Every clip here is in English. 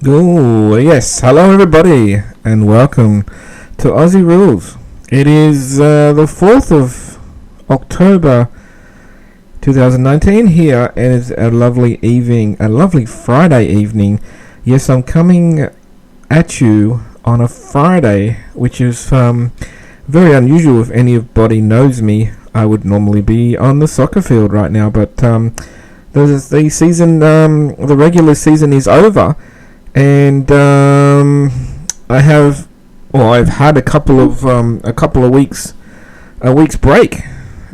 Oh, yes. Hello, everybody, and welcome to Aussie Rules. It is the 4th of October 2019 here, and it's a lovely evening, a lovely Friday evening. Yes, I'm coming at you on a Friday, which is very unusual. If anybody knows me, I would normally be on the soccer field right now, but the season, the regular season is over. And I've had a couple of weeks, a week's break,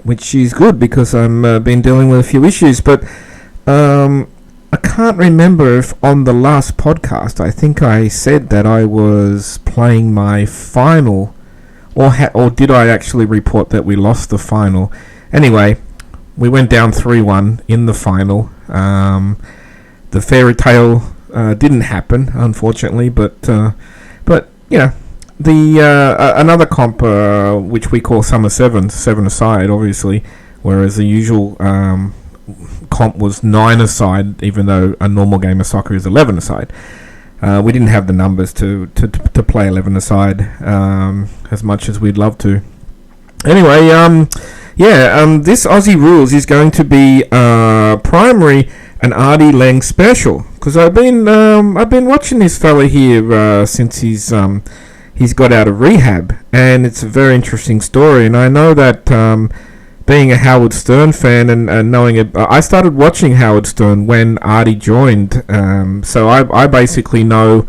which is good because I'm been dealing with a few issues. But I can't remember if on the last podcast I think I said that I was playing my final, or did I actually report that we lost the final? Anyway, we went down 3-1 in the final. The fairy tale didn't happen, unfortunately, but you know, the another comp, which we call Summer Sevens, 7-a-side, obviously, whereas the usual comp was 9-a-side, even though a normal game of soccer is 11-a-side. We didn't have the numbers to play 11-a-side as much as we'd love to. Anyway, this Aussie Rules is going to be primary an Artie Lange special, because I've been watching this fella here since he's got out of rehab, and it's a very interesting story. And I know that being a Howard Stern fan and knowing it, I started watching Howard Stern when Artie joined, so I basically know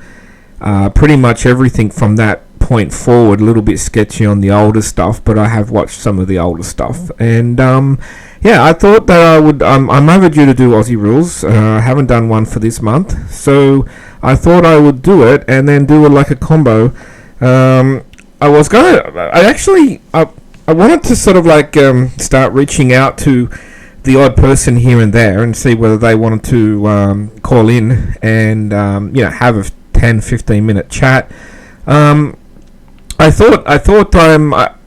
pretty much everything from that point forward. A little bit sketchy on the older stuff, but I have watched some of the older stuff, and I thought that I would. I'm overdue to do Aussie Rules. I haven't done one for this month, so I thought I would do it and then do it like a combo. I wanted to sort of like start reaching out to the odd person here and there and see whether they wanted to call in and have a 10-15 minute chat. I thought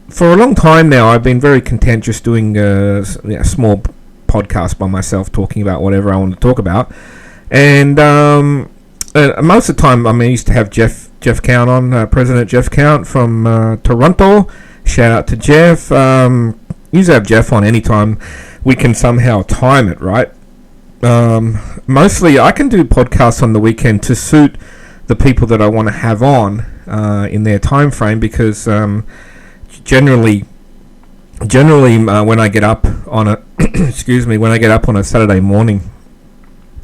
for a long time now I've been very content just doing a small podcast by myself, talking about whatever I want to talk about, and most of the time I used to have Jeff Count on, President Jeff Count from Toronto. Shout out to Jeff. Usually have Jeff on anytime we can somehow time it right. Mostly I can do podcasts on the weekend to suit the people that I want to have on in their time frame, because generally when I get up on a when I get up on a Saturday morning,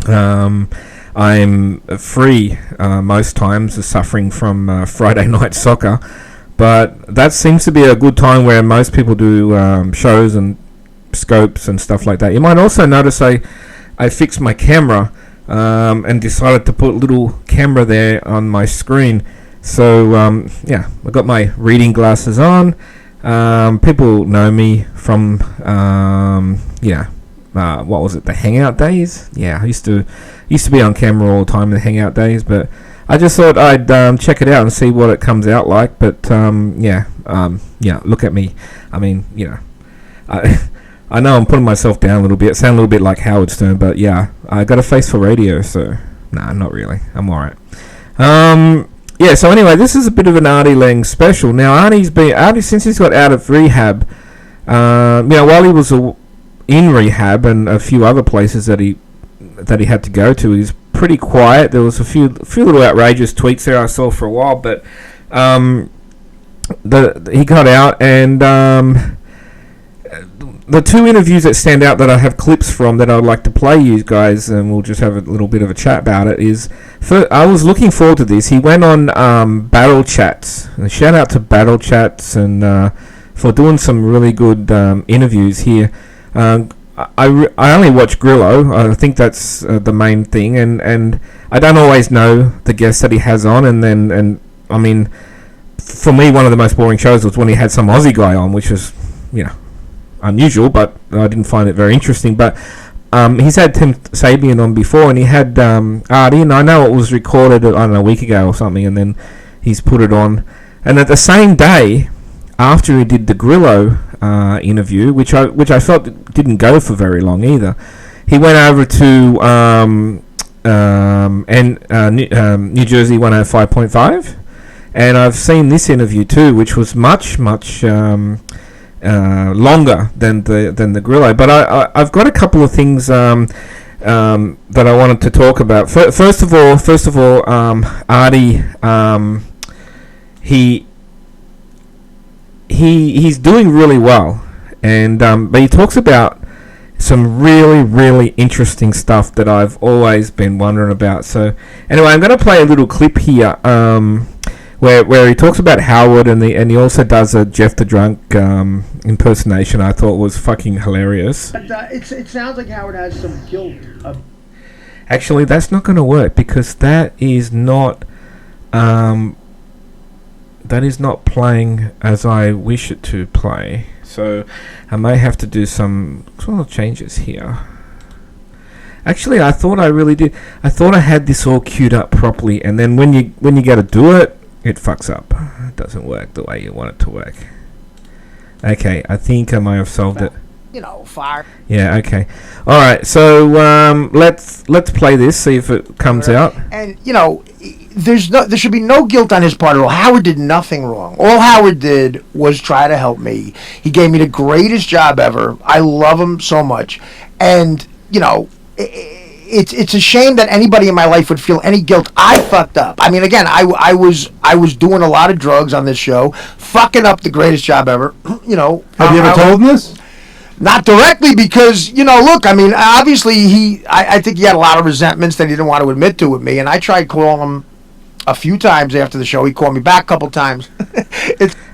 I'm free most times, suffering from Friday night soccer, but that seems to be a good time where most people do shows and scopes and stuff like that. You might also notice I fixed my camera and decided to put a little camera there on my screen. So I got my reading glasses on. People know me from what was it, the Hangout days? Yeah, I used to be on camera all the time in the Hangout days, but I just thought I'd check it out and see what it comes out like. But look at me. I mean, I know I'm putting myself down a little bit. Sound a little bit like Howard Stern, but yeah, I got a face for radio, so nah, not really. I'm alright. So anyway, this is a bit of an Artie Lange special. Now, Artie, since he's got out of rehab, while he was in rehab and a few other places that he had to go to, he's pretty quiet. There was a few little outrageous tweets there I saw for a while, but he got out, and the two interviews that stand out that I have clips from that I'd like to play you guys, and we'll just have a little bit of a chat about it, is I was looking forward to this. He went on Battle Chats, and shout out to Battle Chats and for doing some really good interviews here. I only watch Grillo. I think that's the main thing, and I don't always know the guests that he has on, and I mean, for me, one of the most boring shows was when he had some Aussie guy on, which was unusual, but I didn't find it very interesting. But he's had Tim Sabian on before, and he had Artie, and I know it was recorded, I don't know, a week ago or something, and then he's put it on. And at the same day, after he did the Grillo interview, which I felt didn't go for very long either, he went over to and New Jersey 105.5. And I've seen this interview too, which was much longer than the Grillo. But I've got a couple of things that I wanted to talk about. First of all, Artie, he's doing really well, and but he talks about some really interesting stuff that I've always been wondering about. So anyway, I'm going to play a little clip here. Where he talks about Howard, and he also does a Jeff the Drunk impersonation. I thought was fucking hilarious. But, it sounds like Howard has some guilt. Actually, that's not going to work because that is not playing as I wish it to play. So I may have to do some sort of changes here. Actually, I thought I really did. I thought I had this all queued up properly, and then when you got to do it, it fucks up. It doesn't work the way you want it to work. Okay, I think I might have solved it. Fire. Yeah, okay. Alright, so let's play this, see if it comes out. And, there should be no guilt on his part at all. Howard did nothing wrong. All Howard did was try to help me. He gave me the greatest job ever. I love him so much. And, it's a shame that anybody in my life would feel any guilt. I fucked up. I mean, again, I was doing a lot of drugs on this show, fucking up the greatest job ever. Have you ever told him this? Not directly, because look, I mean, obviously I think he had a lot of resentments that he didn't want to admit to with me, and I tried calling him a few times after the show. He called me back a couple times.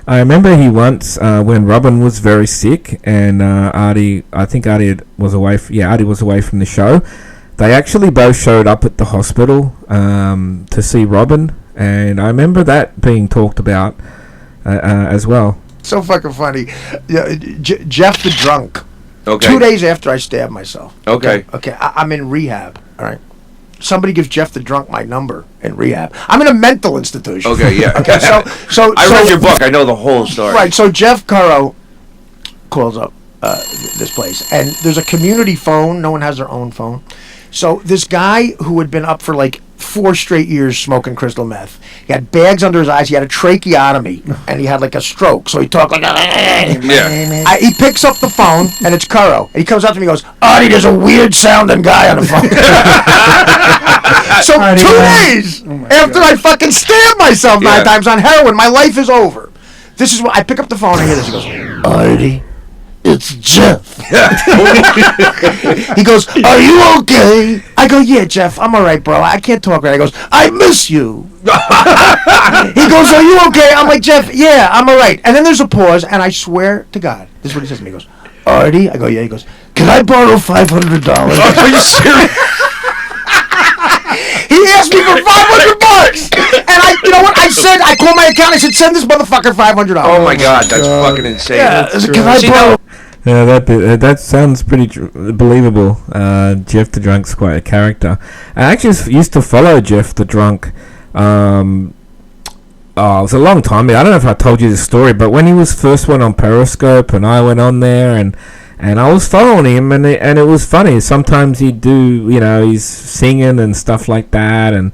I remember he once when Robin was very sick, and Artie was away. Artie was away from the show. They actually both showed up at the hospital to see Robin, and I remember that being talked about as well. So fucking funny. Jeff the Drunk. Okay. 2 days after I stabbed myself. Okay. Okay, I'm in rehab, all right? Somebody gives Jeff the Drunk my number in rehab. I'm in a mental institution. Okay, yeah. Okay, so I read your book. I know the whole story. Right, so Jeff Curro calls up this place, and there's a community phone. No one has their own phone. So this guy who had been up for like 4 straight years smoking crystal meth, he had bags under his eyes, he had a tracheotomy, and he had like a stroke, so he talked like yeah. He picks up the phone, and it's Curro, and he comes up to me and goes, Artie, there's a weird sounding guy on the phone. So Artie, 2 days after I fucking stabbed myself 9 times on heroin, my life is over. This is what I pick up the phone and I hear this. He goes, Artie, it's Jeff. He goes, are you okay? I go, yeah, Jeff, I'm all right, bro. I can't talk right. He goes, I miss you. He goes, are you okay? I'm like, Jeff, yeah, I'm all right. And then there's a pause, and I swear to God, this is what he says to me. He goes, Artie? I go, yeah. He goes, can I borrow $500? Are you serious? He asked me for $500, and you know what? I called my account. I said, send this motherfucker $500. Oh my God, that's fucking insane. Yeah, can I borrow? Yeah, that sounds pretty believable. Jeff the Drunk's quite a character. I actually used to follow Jeff the Drunk. It was a long time ago. I don't know if I told you the story, but when he was first one on Periscope, and I went on there, and I was following him, and it was funny. Sometimes he'd do, he's singing and stuff like that, and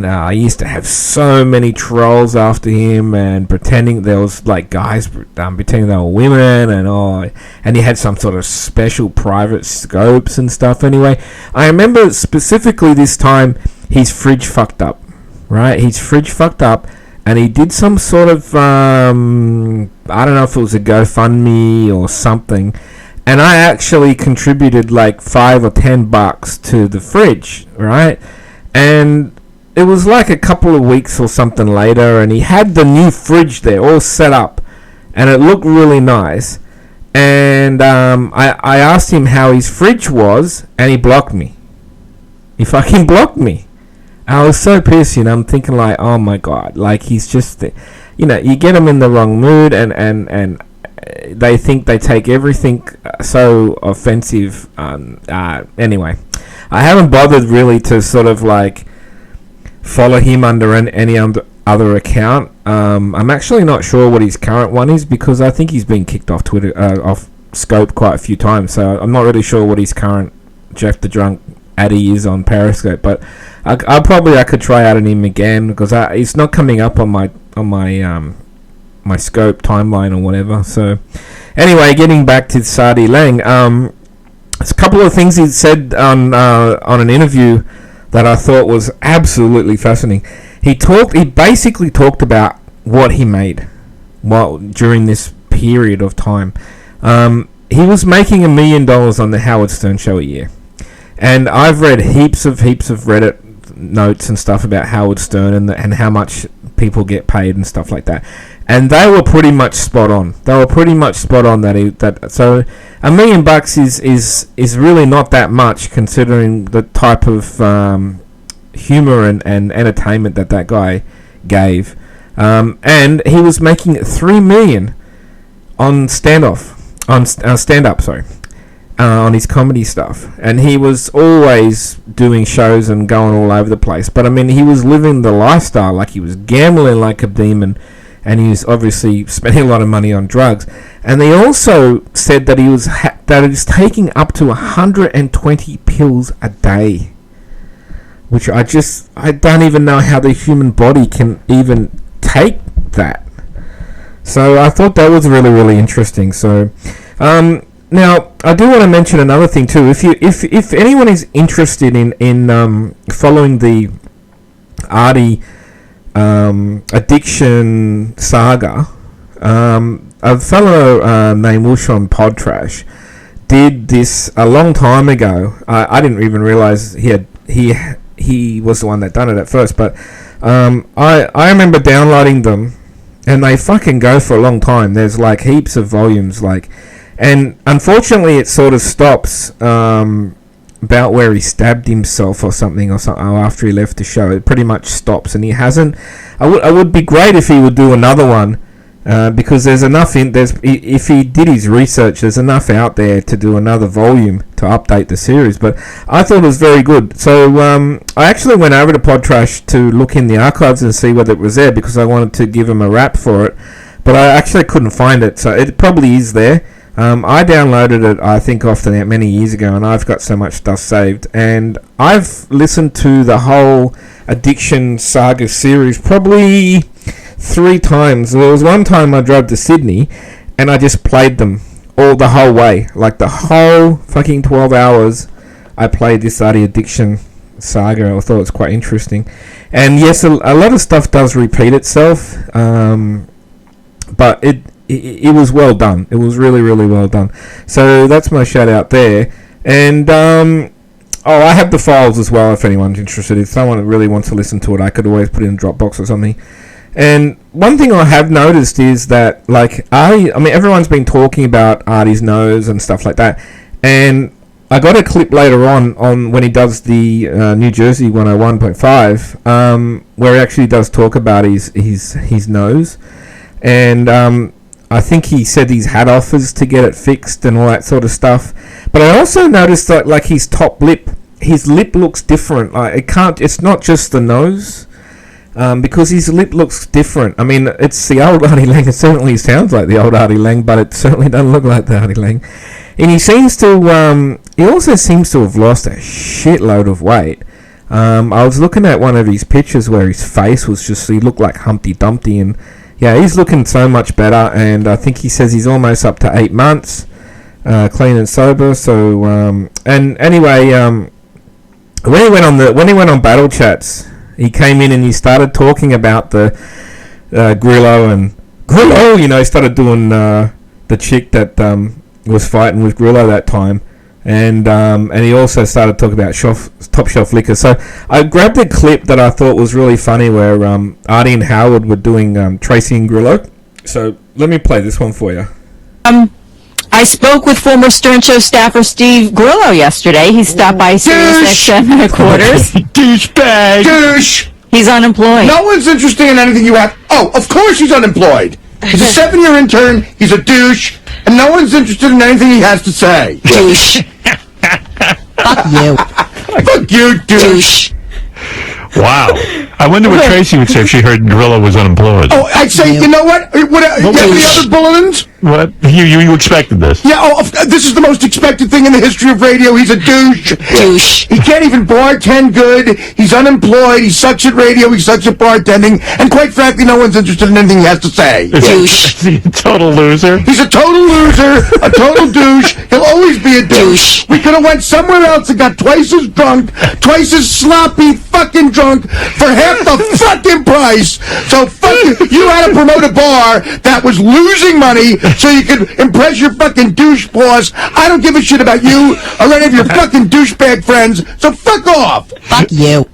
I used to have so many trolls after him, and pretending there was like guys pretending they were women, and he had some sort of special private scopes and stuff. Anyway, I remember specifically this time his fridge fucked up, right? His fridge fucked up, and he did some sort of I don't know if it was a GoFundMe or something, and I actually contributed like $5 or $10 to the fridge, right? And it was like a couple of weeks or something later, and he had the new fridge there all set up, and it looked really nice. And I asked him how his fridge was, and he blocked me. He fucking blocked me. I was so pissed, I'm thinking like, oh my God, like he's just, you get him in the wrong mood, and they think they take everything so offensive. Anyway, I haven't bothered really to sort of like follow him under any other account. I'm actually not sure what his current one is, because I think he's been kicked off Twitter, off Scope quite a few times. So I'm not really sure what his current Jeff the Drunk Addy is on Periscope, but I could try out him again because it's not coming up on my my scope timeline or whatever. So anyway, getting back to Artie Lange, there's a couple of things he said on an interview that I thought was absolutely fascinating. He basically talked about what he made during this period of time. He was making $1 million on the Howard Stern show a year. And I've read heaps of Reddit notes and stuff about Howard Stern and how much people get paid and stuff like that. And they were pretty much spot on. So $1 million is really not that much considering the type of humor and entertainment that guy gave. And he was making $3 million on stand-up, on his comedy stuff, and he was always doing shows and going all over the place. But I mean, he was living the lifestyle, like he was gambling like a demon, and he was obviously spending a lot of money on drugs. And they also said that he was taking up to 120 pills a day, which I don't even know how the human body can even take that. So I thought that was really, really interesting. So now I do want to mention another thing too. If anyone is interested in following the Artie addiction saga, a fellow named Wushon Podtrash did this a long time ago. I didn't even realize he was the one that done it at first, but I remember downloading them, and they fucking go for a long time. There's like heaps of volumes, and unfortunately it sort of stops about where he stabbed himself or something after he left the show. It pretty much stops, and he hasn't. I would be great if he would do another one, because there's enough if he did his research, there's enough out there to do another volume to update the series. But I thought it was very good. So I actually went over to Podtrash to look in the archives and see whether it was there, because I wanted to give him a rap for it, but I actually couldn't find it. So it probably is there. I downloaded it, I think, off the net many years ago, and I've got so much stuff saved. And I've listened to the whole Addiction Saga series probably 3 times. There was one time I drove to Sydney, and I just played them the whole way. Like the whole fucking 12 hours, I played this Artie Addiction Saga. I thought it was quite interesting. And yes, a lot of stuff does repeat itself, but it was well done. It was really, really well done. So that's my shout out there. And I have the files as well if anyone's interested. If someone really wants to listen to it, I could always put it in Dropbox or something. And one thing I have noticed is that, like, I mean, everyone's been talking about Artie's nose and stuff like that. And I got a clip later on when he does the New Jersey 101.5, where he actually does talk about his nose. And I think he said he's had offers to get it fixed and all that sort of stuff. But I also noticed that, like, his top lip, his lip looks different. Like, it's not just the nose, because his lip looks different. I mean, it's the old Artie Lange. It certainly sounds like the old Artie Lange, but it certainly doesn't look like the Artie Lange. And he also seems to have lost a shitload of weight. I was looking at one of his pictures where his face was he looked like Humpty Dumpty, and yeah, he's looking so much better. And I think he says he's almost up to 8 months, clean and sober. So, and anyway, when he went on Battle Chats, he came in and he started talking about the Grillo, you know, he started doing the chick that was fighting with Grillo that time. And he also started talking about top shelf liquor. So I grabbed a clip that I thought was really funny where Artie and Howard were doing Tracy and Grillo. So let me play this one for you. I spoke with former Stern Show staffer Steve Grillo yesterday. He stopped by SiriusXM headquarters. Douchebag. Douche. He's unemployed. No one's interested in anything you have. Oh, of course he's unemployed. He's a 7-year intern. He's a douche. And no one's interested in anything he has to say. Douche. Fuck you. Fuck you, douche. Wow. I wonder what Tracy would say if she heard Grillo was unemployed. Oh, I'd say, you know what? What you have any other bulletins? What? You expected this? Yeah, this is the most expected thing in the history of radio. He's a douche. Douche. He can't even bartend good. He's unemployed. He sucks at radio. He sucks at bartending. And quite frankly, no one's interested in anything he has to say. Douche. Is he a total loser? He's a total loser, a total douche. He'll always be a douche. We could have went somewhere else and got twice as drunk, twice as sloppy fucking drunk for half the fucking price. So fuck you. You had to promote a bar that was losing money so you could impress your fucking douche boss. I don't give a shit about you or any of your fucking douchebag friends. So fuck off. Fuck you.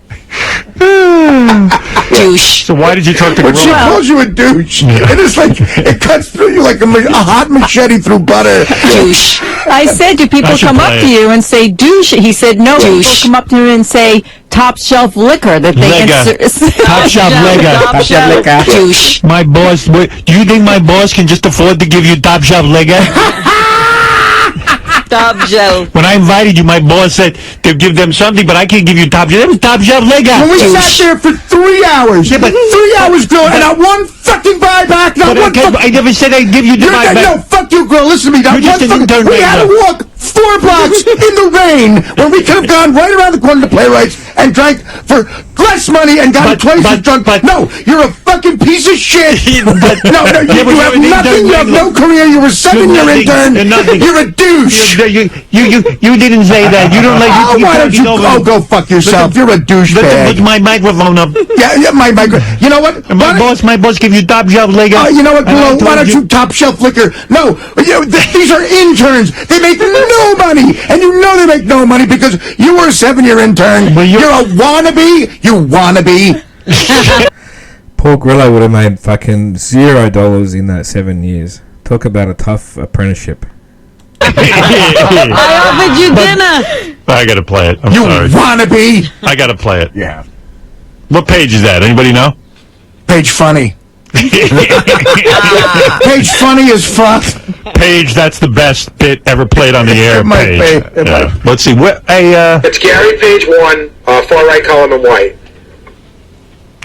Douche. So why did you talk to When she Gorilla? calls you a douche, it is like, it cuts through you like a hot machete through butter. Douche. I said, do people I should come up play to it. you and say douche? He said, no. People come up to him and say top shelf liquor that they Lega. Top shelf lega. Top shelf liquor. Douche. My boss, do you think my boss can just afford to give you top shelf liquor? Top shelf. When I invited you, my boss said to give them something, but I can't give you top shelf. It was top shelf liquor. When we sat there for 3 hours, Yeah, but- 3 hours, girl, and not one fucking buyback, not one fucking... I never said I'd give you the No, buyback. fuck you, girl. Listen to me. Not You're just one an fucking... intern We right had to now. walk 4 blocks in the rain when we could have gone right around the corner to Playwrights and drank for less money and gotten twice as drunk. No, you're a fucking piece of shit. But- No, Yeah, you but have you're an nothing. intern, You have no career. You're a 7-year nothing. intern. You're nothing. You're a douche. You didn't say that. You don't like. Oh, why don't you go fuck yourself? You're a Put douchebag. my microphone up. Yeah, my. You know what? And my boss give you top shelf liquor. You know what, And I Grillo? Why told don't you top shelf liquor? No, these are interns. They make no money, and you know they make no money because you were a 7-year intern. Well, you're a wannabe. You wannabe. Poor Grillo would have made fucking $0 in that 7 years. Talk about a tough apprenticeship. I offered you dinner. I gotta play it. I'm You sorry. wannabe. I gotta play it. Yeah. What page is that? Anybody know? Page funny. Page funny as fuck. Page, that's the best bit ever played on the air. It might Page. be. It might. Let's see. It's Gary, page 1, far right column in white.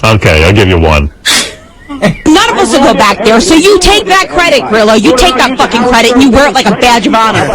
Okay, I'll give you one. None of us will go back there, so you take that credit, Grillo. You take that fucking credit and you wear it like a badge of honor.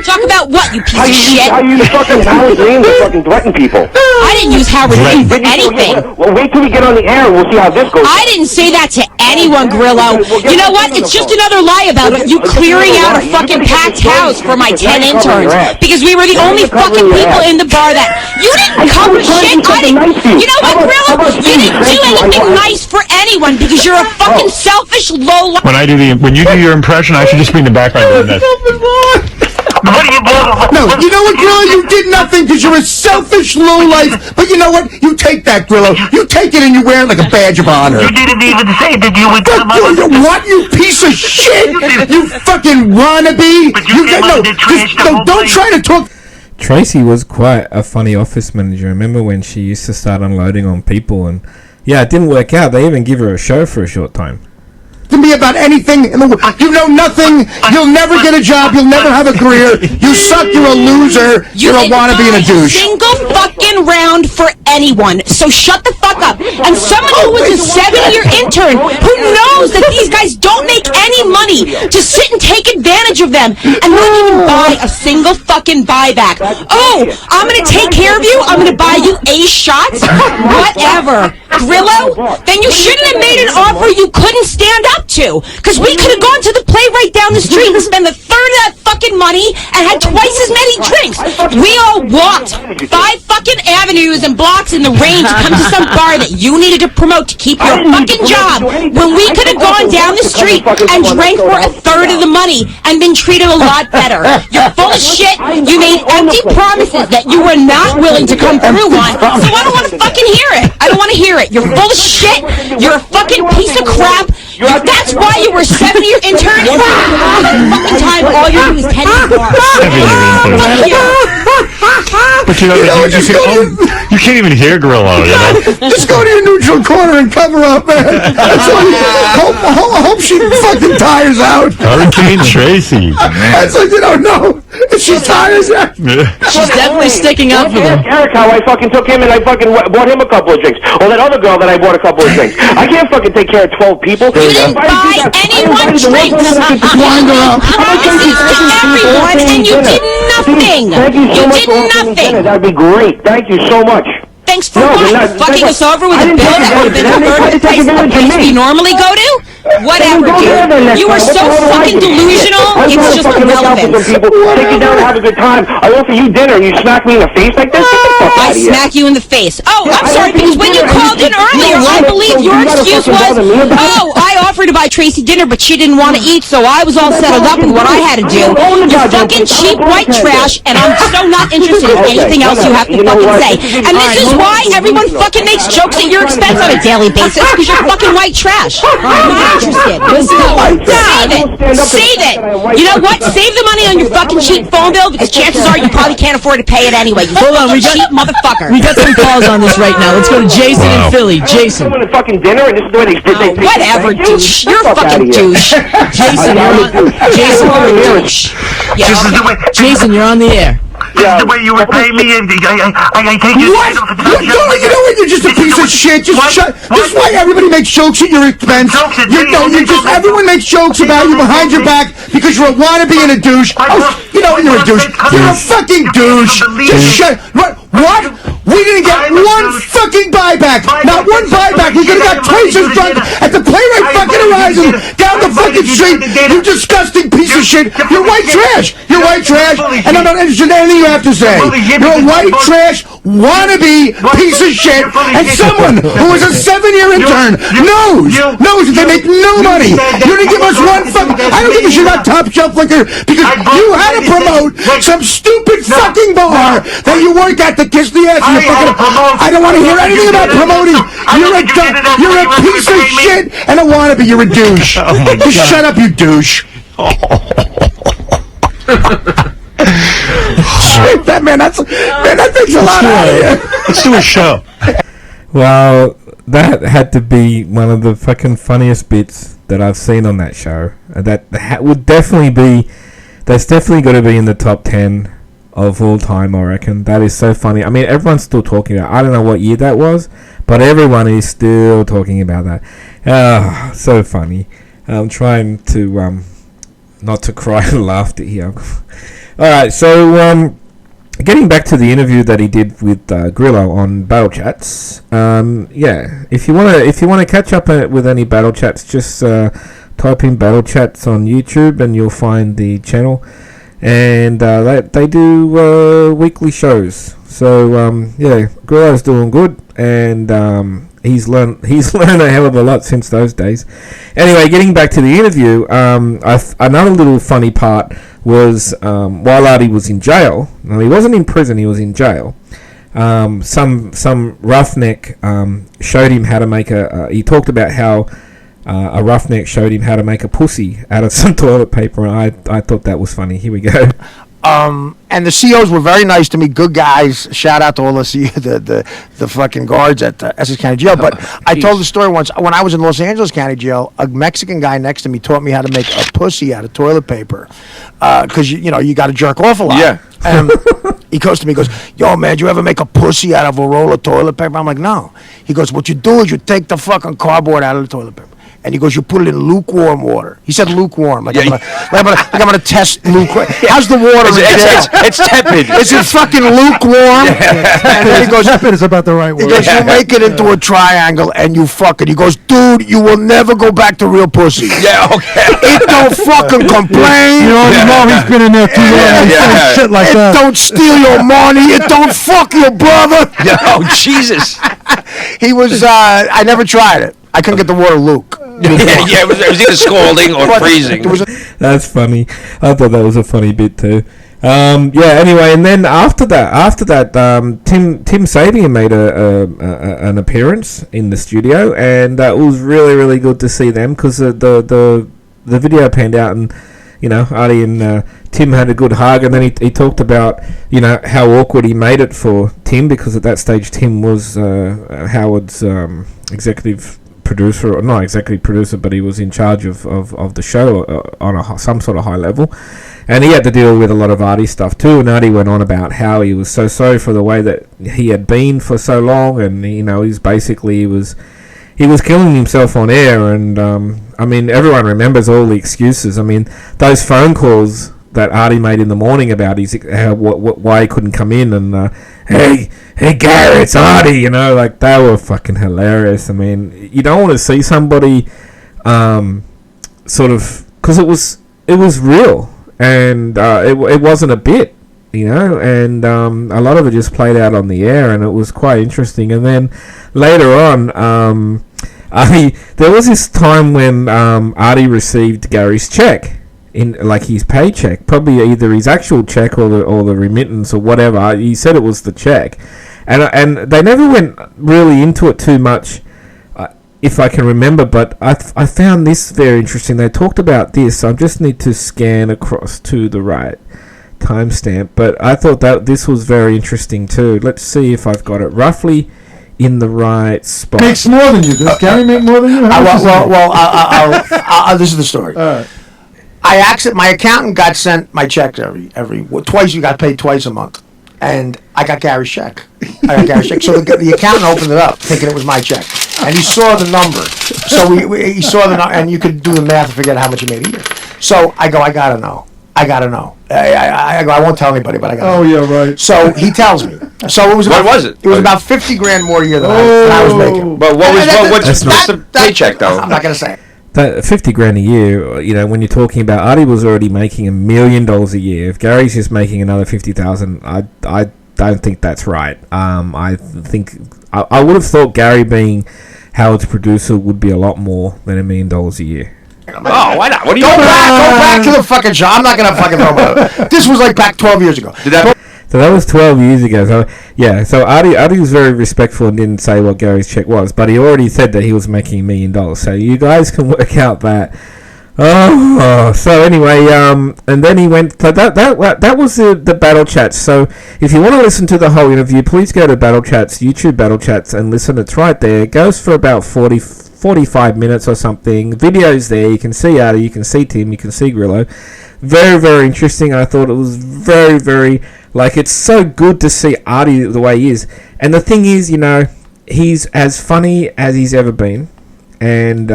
Talk about what, you piece of shit? I use fucking Howard's name to fucking threaten people. I didn't use Howard's name for anything. Well, wait till we get on the air and we'll see how this goes. I didn't say that to anyone, Grillo. You know what? It's just another lie about you clearing out a fucking packed house for my 10 interns. Because we were the only fucking people in the bar that... You didn't cover shit. I didn't... You know what, Grillo? You didn't do anything nice for anyone because you're a fucking selfish low... When you do your impression, I should just be in the background doing this. No, you know what, Grillo? You did nothing because you're a selfish lowlife. But you know what? You take that, Grillo. You take it and you wear it like a badge of honor. You didn't even say that you would come up with... What, you piece of shit? You fucking wannabe. But you came up and trashed the whole Don't place. try to talk. Tracy was quite a funny office manager. Remember when she used to start unloading on people, and yeah, it didn't work out. They even give her a show for a short time. To me about anything in the world. You know nothing. You'll never get a job. You'll never have a career. You suck. You're a loser. You're a wannabe and a douche. Single fucking round for anyone. So shut the fuck up. And someone who was a 7-year intern who knows that these guys don't make any money to sit and take advantage of them and not even buy a single fucking buyback. Oh, I'm gonna take care of you. I'm gonna buy you Ace shots. Whatever. Grillo, then you shouldn't have made an offer you couldn't stand up to. Because we could have gone to the play right down the street and spent a third of that fucking money and had twice as many drinks. We all walked 5 fucking avenues and blocks in the rain to come to some bar that you needed to promote to keep your fucking job when we could have gone down the street and drank for a third of the money and been treated a lot better. You're full of shit. You made empty promises that you were not willing to come through on. So I don't want to fucking hear it. I don't want to hear it. You're full of shit. You're a fucking piece of crap. That's why you were a 7-year intern. And all that fucking time, all you do is tend to bar. Fuck you. But you you can't even hear Grillo, you know? Just go to your neutral corner and cover up, man. That's all I hope she fucking tires out. Hurricane Tracy. That's like, you don't know if she tires out. She's definitely sticking up for them. Eric, how I fucking took him and I fucking bought him a couple of drinks. Or that other girl that I bought a couple of drinks. I can't fucking take care of 12 people. You didn't buy anyone drinks. Wind her up. Promises to everyone, and you did nothing. Thank you so You much did for hosting nothing. dinner. That'd be great. Thank you so much. Thanks for what? Fucking us over with a bill that would have been a third of the price of the place we normally go to? Whatever, dude. You are so fucking delusional, it's just irrelevant. Take you down and have a good time. I offer you dinner and you smack me in the face like this? Get the fuck I out of here. smack you in the face. Oh, I'm sorry, because when you called in earlier, I believe your excuse was, oh, I offered to buy Tracy dinner, but she didn't want to eat, so I was all settled up with what I had to do. You're fucking cheap white trash, and I'm so not interested in anything else you have to fucking say. And this is why everyone fucking makes jokes at your expense on a daily basis, because you're fucking white trash. I'm not interested. Save it. Save it. You know what? Save the money on your fucking cheap phone bill, because chances are you probably can't afford to pay it anyway. You Hold on, cheap motherfucker. We got some calls on this right now. Let's go to Jason in Philly. Jason. Someone at fucking dinner and this is the way they Whatever, douche. You're a fucking douche. Jason, you're on. Jason, you're a douche. Yeah, This is the way. Jason, you're on the air. This is the way you would pay me, and I take you. What? You know what? You're just a piece of shit. Just shut. This is why everybody makes jokes at your expense. Everyone makes jokes about you behind your back because you're a wannabe and a douche. Oh, you know you're a douche. You're a fucking douche. Just shut. What? We didn't get one fucking buyback. Not one buyback. We could have got twice as drunk at the Playwright fucking Horizon down the fucking street. You disgusting piece of shit. You're white trash. You're white trash. And I'm not interested in anything you have to say. You're a white trash wannabe piece of shit. And someone who was a 7-year intern knows that they make no money. You didn't give us one fucking. I don't give a shit about Top Shelf Liquor because you had to promote some stupid fucking bar that you work at to kiss the ass of your fucking. I don't want to hear anything about promoting. You're a piece of shit and a wannabe. You're a douche. Just shut up, you douche. Shit, that takes a lot out of you. Let's do a show. Well, that had to be one of the fucking funniest bits that I've seen on that show. That would definitely be. That's definitely got to be in the top 10 of all time, I reckon. That is so funny. I mean, everyone's still talking about it. I don't know what year that was, but everyone is still talking about that. So funny. I'm trying to not to cry and laugh here. Alright, so getting back to the interview that he did with Grillo on Battle Chats. If you wanna catch up with any Battle Chats, just type in Battle Chats on YouTube and you'll find the channel. And they do weekly shows. So Grillo's doing good, and he's learned a hell of a lot since those days. Anyway, getting back to the interview, another little funny part was while Artie was in jail. Now, he wasn't in prison; he was in jail. Some roughneck showed him how to make he talked about how a roughneck showed him how to make a pussy out of some toilet paper, and I thought that was funny. Here we go. And the COs were very nice to me, good guys. Shout out to all the fucking guards at the Essex County Jail. But I told the story once when I was in Los Angeles County Jail. A Mexican guy next to me taught me how to make a pussy out of toilet paper, because you got to jerk off a lot. Yeah. And he goes to me, he goes, "Yo, man, do you ever make a pussy out of a roll of toilet paper?" I'm like, "No." He goes, "What you do is you take the fucking cardboard out of the toilet paper." And he goes, you put it in lukewarm water. He said lukewarm. Like I'm gonna test lukewarm. How's the water? It's tepid. Is it fucking lukewarm? And then he goes, tepid is about the right word. He goes, you make it into a triangle and you fuck it. He goes, dude, you will never go back to real pussy. Yeah, okay. It don't fucking complain. You already know he's been in there too long. Shit like that. It don't steal your money. It don't fuck your brother. Oh, Jesus. He was, I never tried it. I couldn't get the water luke. It was either scalding or freezing. That's funny. I thought that was a funny bit too. Anyway, and then after that, Tim Sabian made an appearance in the studio, and it was really, really good to see them because the video panned out, and Artie and Tim had a good hug, and then he talked about, how awkward he made it for Tim, because at that stage Tim was Howard's executive producer, or not executive producer, but he was in charge of the show on some sort of high level, and he had to deal with a lot of Artie stuff too. And Artie went on about how he was so sorry for the way that he had been for so long, and he was killing himself on air. And everyone remembers all the excuses. Those phone calls that Artie made in the morning about why he couldn't come in, and hey Gary, it's Artie, they were fucking hilarious. You don't want to see somebody sort of, because it was real, and it wasn't a bit, and a lot of it just played out on the air, and it was quite interesting. And then later on, there was this time when Artie received Gary's check, in like his paycheck, probably either his actual check or the remittance or whatever. He said it was the check, and they never went really into it too much, if I can remember. But I found this very interesting. They talked about this. I just need to scan across to the right timestamp, but I thought that this was very interesting too. Let's see if I've got it roughly in the right spot. Makes more than you. Does Gary make more than you? This is the story. All right. My accountant got sent my check twice. You got paid twice a month, and I got Gary's check. So the accountant opened it up, thinking it was my check, and he saw the number. So he saw the number, and you could do the math and figure out how much he made a year. So I go, I gotta know. I go, I won't tell anybody, but I gotta know. Oh yeah, right. So he tells me. So it was. What was it? It was about $50,000 more a year than I was making. But what's the paycheck though? I'm not gonna say it. That $50,000 a year, when you're talking about, Artie was already making $1 million a year. If Gary's just making another $50,000, I don't think that's right. I think I would have thought Gary, being Howard's producer, would be a lot more than $1 million a year. Oh, why not? What do you go back to the fucking show. I'm not gonna fucking throw it. This was like back 12 years ago. So that was 12 years ago. So yeah, so Artie was very respectful and didn't say what Gary's check was, but he already said that he was making $1 million. So you guys can work out that. So anyway, and then he went. So that was the Battle Chats. So if you want to listen to the whole interview, please go to Battle Chats, YouTube Battle Chats, and listen. It's right there. It goes for about 45 minutes or something. Videos there. You can see Artie, you can see Tim, you can see Grillo. Very, very interesting. I thought it was very, very, it's so good to see Artie the way he is. And the thing is, he's as funny as he's ever been. And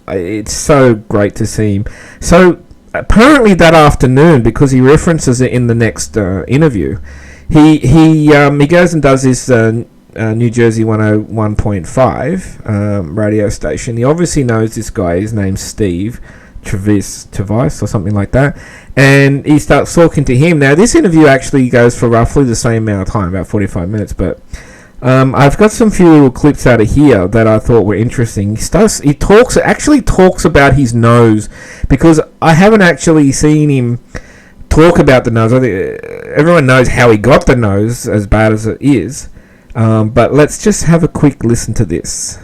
it's so great to see him. So apparently that afternoon, because he references it in the next interview, he goes and does this New Jersey 101.5 radio station. He obviously knows this guy. His name's Steve Travis or something like that, and he starts talking to him. Now this interview actually goes for roughly the same amount of time, about 45 minutes, but I've got some few little clips out of here that I thought were interesting. He talks about his nose, because I haven't actually seen him talk about the nose. I think everyone knows how he got the nose, as bad as it is, but let's just have a quick listen to this.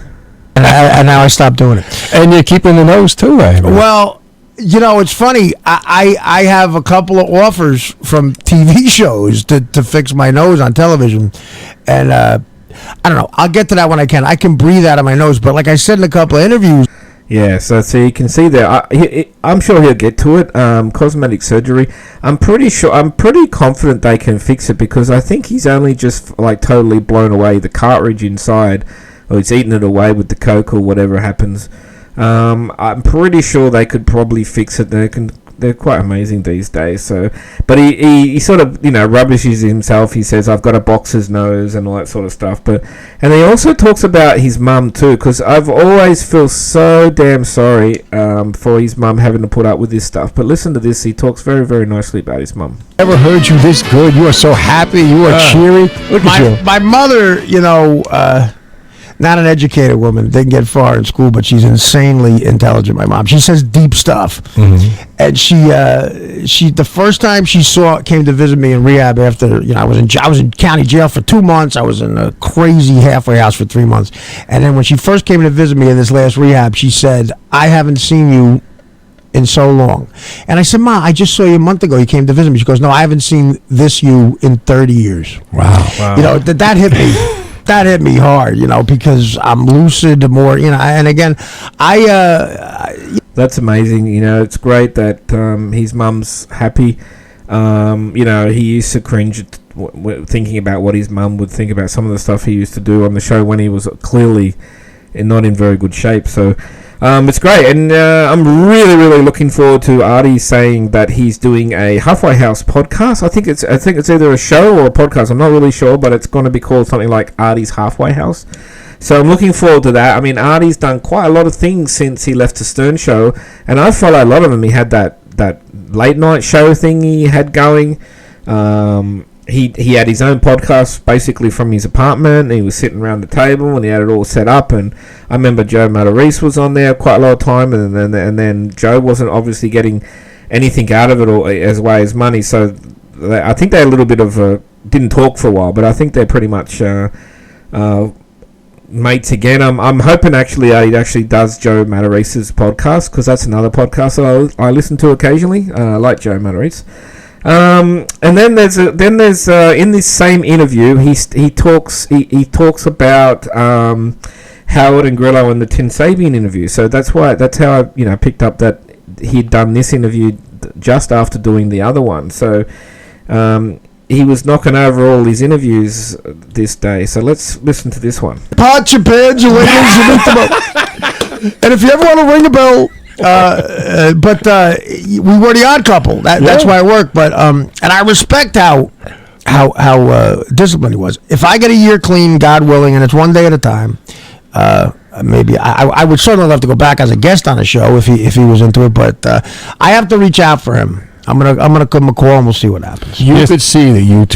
And now I stopped doing it. And you're keeping the nose too, right? Well, it's funny. I have a couple of offers from TV shows to fix my nose on television, and I don't know. I'll get to that when I can. I can breathe out of my nose, but like I said in a couple of interviews. Yeah, so you can see there. I'm sure he'll get to it. Cosmetic surgery. I'm pretty confident they can fix it, because I think he's only just totally blown away the cartridge inside. Or he's eaten it away with the coke or whatever happens. I'm pretty sure they could probably fix it. They're quite amazing these days. So, but he sort of rubbishes himself. He says, "I've got a boxer's nose" and all that sort of stuff. And he also talks about his mum too, because I've always felt so damn sorry for his mum having to put up with this stuff. But listen to this. He talks very, very nicely about his mum. Never heard you this good. You are so happy. You are cheery. Look at you. My mother, not an educated woman, didn't get far in school, but she's insanely intelligent. My mom, she says deep stuff, and she the first time she came to visit me in rehab after I was in county jail for 2 months. I was in a crazy halfway house for 3 months, and then when she first came to visit me in this last rehab, she said, "I haven't seen you in so long. And I said, Ma, I just saw you a month ago. You came to visit me. She goes, no, I haven't seen this you in 30 years. Wow. You know, that hit me. That hit me hard, you know, because I'm lucid more, you know, and again, that's amazing. You know, it's great that his mum's happy. You know, he used to cringe thinking about what his mum would think about some of the stuff he used to do on the show when he was clearly not in very good shape. So it's great, and I'm really, really looking forward to Artie saying that he's doing a Halfway House podcast. I think it's either a show or a podcast. I'm not really sure, but it's going to be called something like Artie's Halfway House. So I'm looking forward to that. I mean, Artie's done quite a lot of things since he left the Stern Show, and I follow a lot of them. He had that late night show thing he had going. He had his own podcast basically from his apartment. He was sitting around the table and he had it all set up. And I remember Joe Matarese was on there quite a lot of time, and then Joe wasn't obviously getting anything out of it or as way as money. So I think they had a little bit of didn't talk for a while, but I think they're pretty much mates again. I'm hoping actually he actually does Joe Matarese's podcast, because that's another podcast that I listen to occasionally. I like Joe Matarese. And then there's in this same interview he talks about Howard and Grillo and the Tin Sabian interview. So that's how I picked up that he'd done this interview just after doing the other one. So he was knocking over all his interviews this day. So let's listen to this one. Pot your pants, and if you ever want to ring a bell. But we were the odd couple. That's why I work. But and I respect how disciplined he was. If I get a year clean, God willing, and it's one day at a time, maybe I would certainly love to go back as a guest on a show if he was into it. But I have to reach out for him. I'm gonna give him a call and we'll see what happens. You could see that you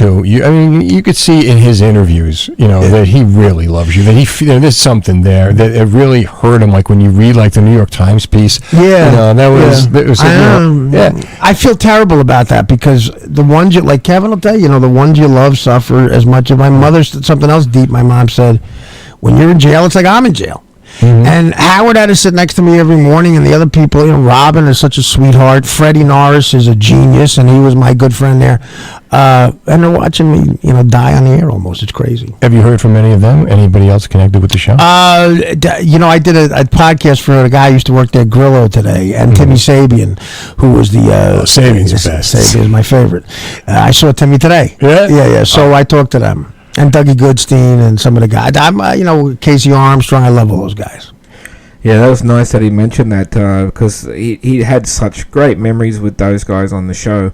could see in his interviews, that he really loves you. That there's something there that it really hurt him. Like when you read like the New York Times piece. I feel terrible about that, because the ones like Kevin will tell you, the ones you love suffer as much. As my mother said something else deep. My mom said, when you're in jail, it's like I'm in jail. Mm-hmm. And Howard had to sit next to me every morning, and the other people, Robin is such a sweetheart. Freddie Norris is a genius, and he was my good friend there. And they're watching me, die on the air almost. It's crazy. Have you heard from any of them? Anybody else connected with the show? I did a podcast for a guy who used to work there, Grillo, today, and Timmy Sabian, who was the... Sabian's the best. Sabian's my favorite. I saw Timmy today. Yeah. So I talked to them. And Dougie Goodstein and some of the guys. Casey Armstrong. I love all those guys. Yeah, that was nice that he mentioned that, because he had such great memories with those guys on the show.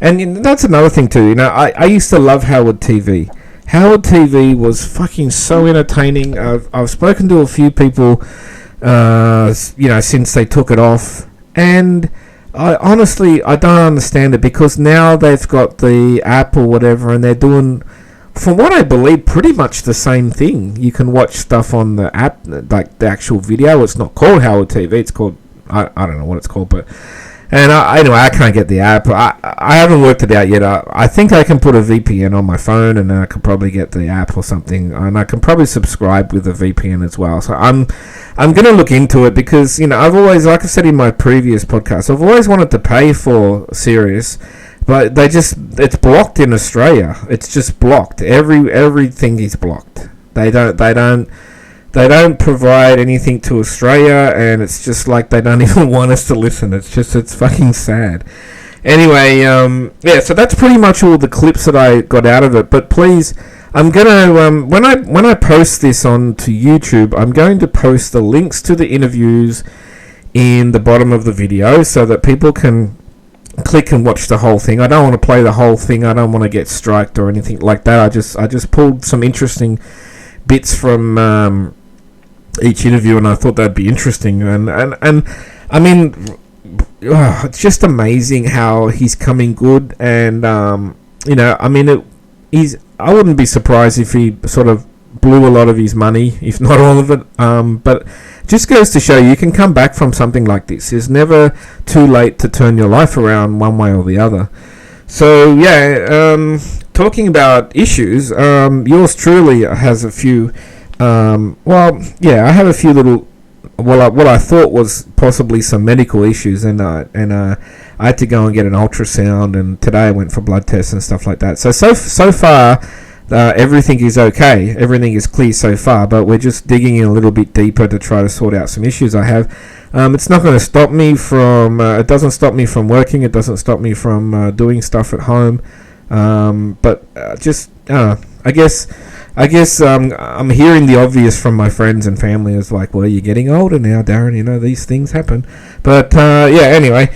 And that's another thing too. I used to love Howard TV. Howard TV was fucking so entertaining. I've spoken to a few people, since they took it off, and I honestly don't understand it, because now they've got the app or whatever, and they're doing, from what I believe, pretty much the same thing. You can watch stuff on the app, like the actual video. It's not called Howard TV. It's called, I don't know what it's called, but... And anyway, I can't get the app. I haven't worked it out yet. I think I can put a VPN on my phone, and then I can probably get the app or something. And I can probably subscribe with a VPN as well. So I'm going to look into it, because, I've always, like I said in my previous podcast, I've always wanted to pay for Sirius. But it's blocked in Australia. It's just blocked. Everything is blocked. They don't provide anything to Australia, and it's just like they don't even want us to listen. It's fucking sad. Anyway, so that's pretty much all the clips that I got out of it. But please, I'm gonna when I post this onto YouTube, I'm going to post the links to the interviews in the bottom of the video, so that people can click and watch the whole thing. I don't want to play the whole thing. I don't want to get striked or anything like that. I just pulled some interesting bits from each interview, and I thought that'd be interesting. And I mean, it's just amazing how he's coming good. And I wouldn't be surprised if he sort of blew a lot of his money, if not all of it. But just goes to show you can come back from something like this. It's never too late to turn your life around one way or the other. So talking about issues, yours truly has a few. I have a few little what I thought was possibly some medical issues, and I had to go and get an ultrasound, and today I went for blood tests and stuff like that. So far, everything is okay. Everything is clear so far, but we're just digging in a little bit deeper to try to sort out some issues I have. It's not going to stop me from. It doesn't stop me from working. It doesn't stop me from doing stuff at home. But I guess I'm hearing the obvious from my friends and family. It's like, well, you're getting older now, Darren. You know, these things happen. But anyway.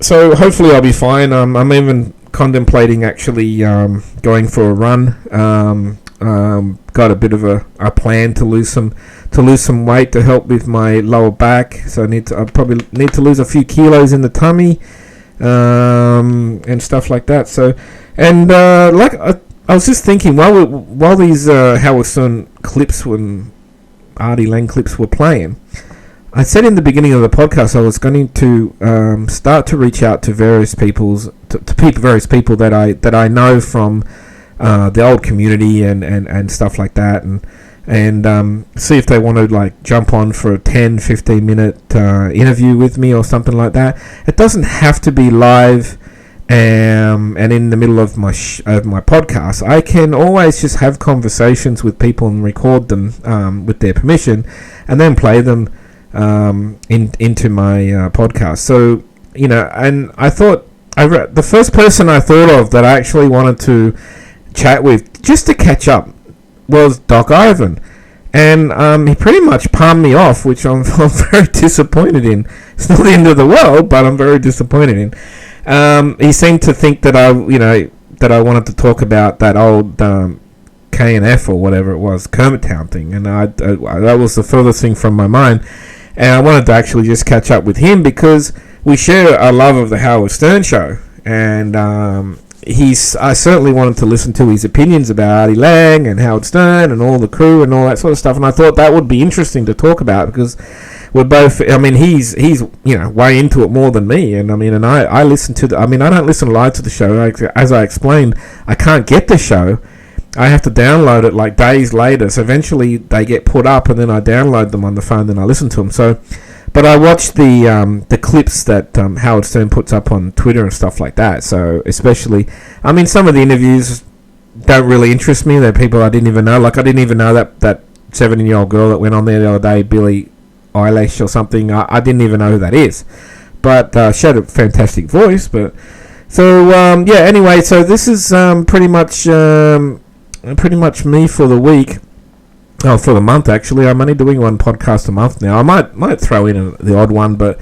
So hopefully I'll be fine. I'm even contemplating actually going for a run. Got a bit of a plan to lose some weight to help with my lower back. So I probably need to lose a few kilos in the tummy, and stuff like that. So, and I was just thinking while these Howard Stern clips, when Artie Lange clips were playing, I said in the beginning of the podcast I was going to start to reach out to various people that I know from the old community and stuff like that, and see if they want to like jump on for a 10-15 minute interview with me or something like that. It doesn't have to be live. And in the middle of my podcast, I can always just have conversations with people and record them with their permission, and then play them into my podcast. So, you know, and I thought the first person I thought of that I actually wanted to chat with just to catch up was Doc Ivan, and he pretty much palmed me off, which I'm very disappointed in. It's not the end of the world, but I'm very disappointed in. He seemed to think that I wanted to talk about that old K&F or whatever it was, Kermit Town thing, and that was the furthest thing from my mind. And I wanted to actually just catch up with him because we share a love of the Howard Stern show, and I certainly wanted to listen to his opinions about Artie Lange and Howard Stern and all the crew and all that sort of stuff, and I thought that would be interesting to talk about because we're both. I mean, he's way into it more than me, and I listen to I don't listen live to the show. As I explained, I can't get the show. I have to download it like days later. So eventually they get put up, and then I download them on the phone. Then I listen to them. So, but I watch the clips that Howard Stern puts up on Twitter and stuff like that. So especially, some of the interviews don't really interest me. They're people I didn't even know. Like I didn't even know that 17-year-old girl that went on there the other day, Billie Eilish or something. I didn't even know who that is, but she had a fantastic voice. But so anyway, so this is pretty much me for the week. Oh, for the month actually. I'm only doing one podcast a month now. I might throw in the odd one, but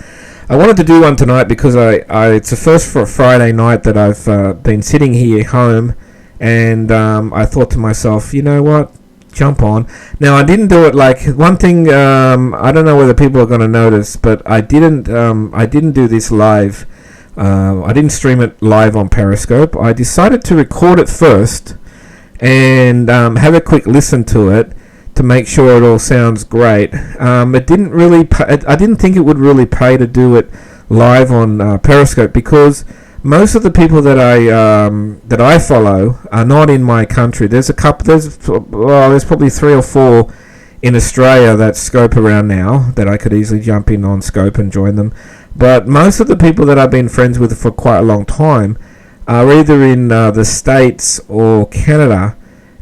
I wanted to do one tonight because it's the first for a Friday night that I've been sitting here home, and I thought to myself, you know what? Jump on. Now I didn't do it like one thing. I don't know whether people are going to notice, but I didn't do this live. I didn't stream it live on Periscope. I decided to record it first and have a quick listen to it to make sure it all sounds great. It didn't really. I didn't think it would really pay to do it live on Periscope because most of the people that I follow are not in my country. There's a couple. There's probably 3 or 4 in Australia that scope around now that I could easily jump in on Scope and join them. But most of the people that I've been friends with for quite a long time are either in the States or Canada.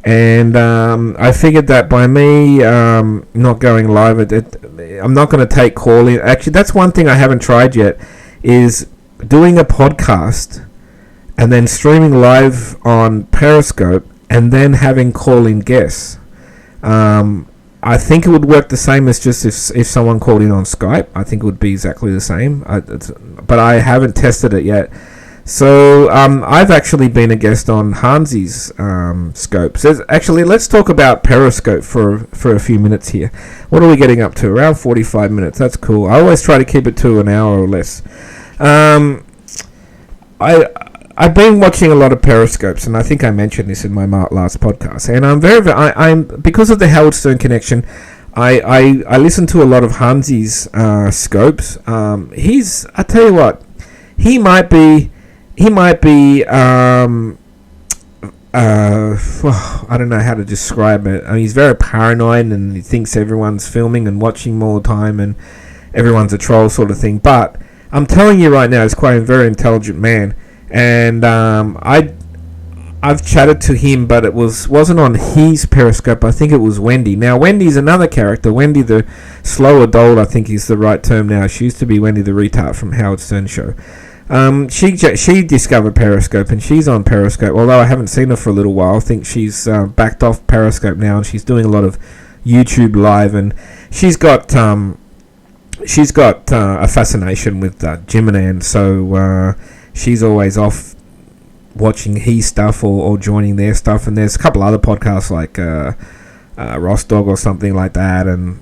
And I figured that by me not going live, I'm not going to take call in. Actually, that's one thing I haven't tried yet, is doing a podcast and then streaming live on Periscope and then having call-in guests. I think it would work the same as just if someone called in on Skype. I think it would be exactly the same. But I haven't tested it yet. So I've actually been a guest on Hansi's Scope. So actually, let's talk about Periscope for a few minutes here. What are we getting up to? Around 45 minutes. That's cool. I always try to keep it to an hour or less. I've been watching a lot of Periscopes, and I think I mentioned this in my last podcast. And I'm because of the Howard Stern connection, I listen to a lot of Hansi's Scopes. I tell you what, he might be I don't know how to describe it. I mean, he's very paranoid and he thinks everyone's filming and watching him all the time and everyone's a troll sort of thing. But I'm telling you right now, he's quite a very intelligent man. And I've chatted to him, but it wasn't on his Periscope. I think it was Wendy. Now, Wendy's another character. Wendy, the slow adult, I think is the right term now. She used to be Wendy the retard from Howard Stern show. She discovered Periscope, and she's on Periscope. Although I haven't seen her for a little while. I think she's backed off Periscope now, and she's doing a lot of YouTube live. And she's got a fascination with Jim and Ann, so she's always off watching his stuff or joining their stuff. And there's a couple other podcasts like Ross Dog or something like that, and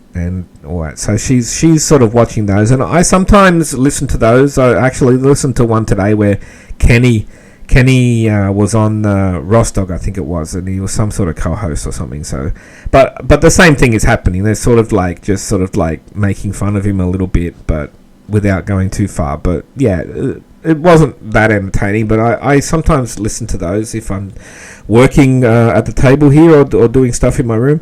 all that. So she's sort of watching those, and I sometimes listen to those. I actually listened to one today where Kenny was on Ross Dog, I think it was, and he was some sort of co-host or something. So, but the same thing is happening. They're sort of like making fun of him a little bit, but without going too far. But yeah, it wasn't that entertaining, but I sometimes listen to those if I'm working at the table here or doing stuff in my room.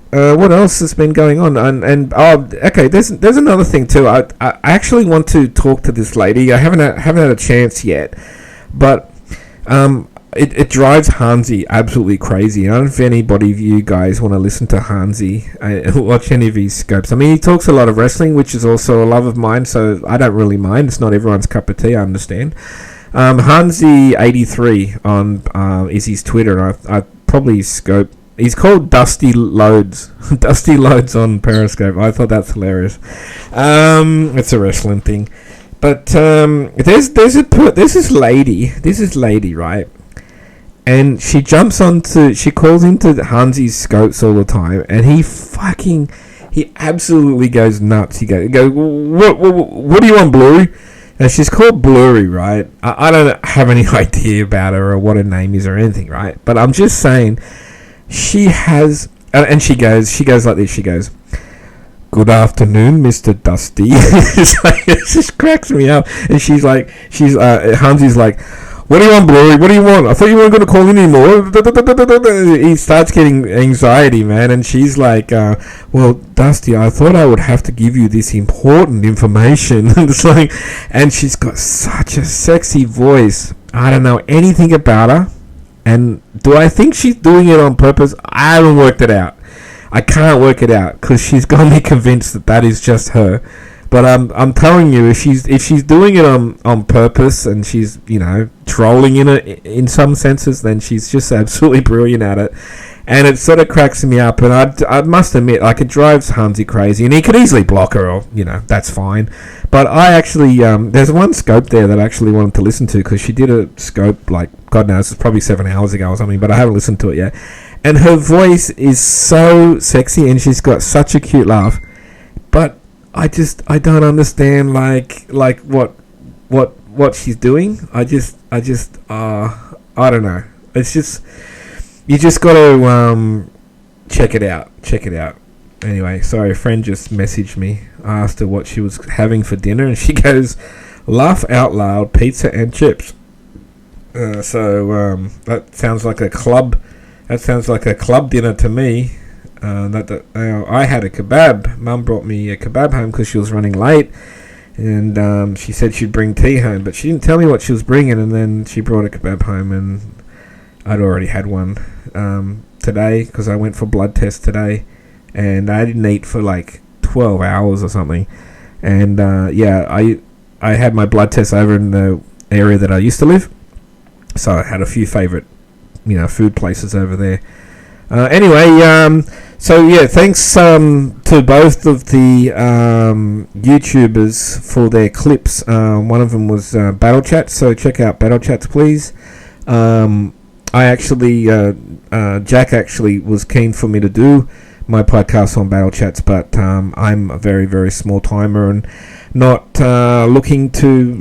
What else has been going on? And okay, there's another thing too. I actually want to talk to this lady. I haven't had a chance yet, but it drives Hansi absolutely crazy. I don't know if anybody of you guys want to listen to Hansi, watch any of his scopes. I mean, he talks a lot of wrestling, which is also a love of mine, so I don't really mind. It's not everyone's cup of tea, I understand. Hansi83 on is his Twitter. I probably scope. He's called Dusty Loads. Dusty Loads on Periscope. I thought that's hilarious. It's a wrestling thing. But there's this lady, right? And she calls into Hansi's scopes all the time, and he absolutely goes nuts. He goes, what do you want, Blurry? And she's called Blurry, right? I don't have any idea about her or what her name is or anything, right? But I'm just saying, she has, and she goes like this. She goes, "Good afternoon, Mr. Dusty." It just cracks me up. And Hansi's like, "What do you want, Blurry? What do you want? I thought you weren't going to call in anymore." He starts getting anxiety, man. And she's like, "Well, Dusty, I thought I would have to give you this important information." It's like, and she's got such a sexy voice. I don't know anything about her. And do I think she's doing it on purpose? I haven't worked it out. I can't work it out because she's got me convinced that is just her. But I'm telling you, if she's doing it on purpose and she's trolling in it in some senses, then she's just absolutely brilliant at it. And it sort of cracks me up. And I must admit, like, it drives Hansi crazy. And he could easily block her, or that's fine. But I actually there's one scope there that I actually wanted to listen to because she did a scope like God knows, it's probably 7 hours ago or something. But I haven't listened to it yet. And her voice is so sexy, and she's got such a cute laugh. But I don't understand like what she's doing. I don't know. It's just, you just got to check it out. Anyway, sorry, a friend just messaged me. I asked her what she was having for dinner, and she goes, "Laugh out loud, pizza and chips." So that sounds like a club. That sounds like a club dinner to me. I had a kebab. Mum brought me a kebab home because she was running late, and she said she'd bring tea home, but she didn't tell me what she was bringing. And then she brought a kebab home, and I'd already had one today because I went for blood test today, and I didn't eat for like 12 hours or something. And I had my blood test over in the area that I used to live, so I had a few favourite food places over there. Thanks to both of the YouTubers for their clips. One of them was Battle Chats, so check out Battle Chats, please. Jack actually was keen for me to do my podcast on Battle Chats, but I'm a very, very small timer and not looking to,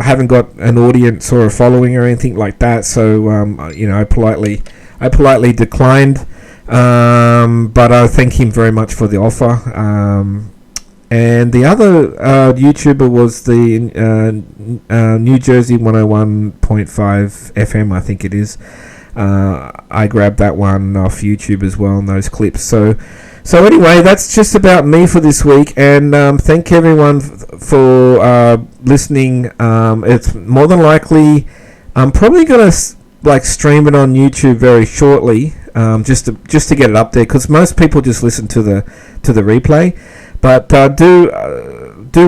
haven't got an audience or a following or anything like that, so I politely declined, but I thank him very much for the offer, And the other YouTuber was the New Jersey 101.5 FM, I think it is. I grabbed that one off YouTube as well, and those clips. So anyway, that's just about me for this week, and thank everyone for listening. It's more than likely I'm probably gonna stream it on YouTube very shortly, just to get it up there, because most people just listen to the replay. But do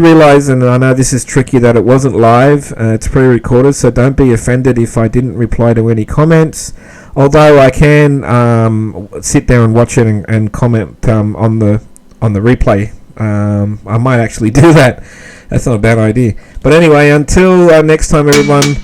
realize, and I know this is tricky, that it wasn't live. It's pre-recorded, so don't be offended if I didn't reply to any comments. Although I can sit there and watch it and comment on the replay. I might actually do that. That's not a bad idea. But anyway, until next time, everyone.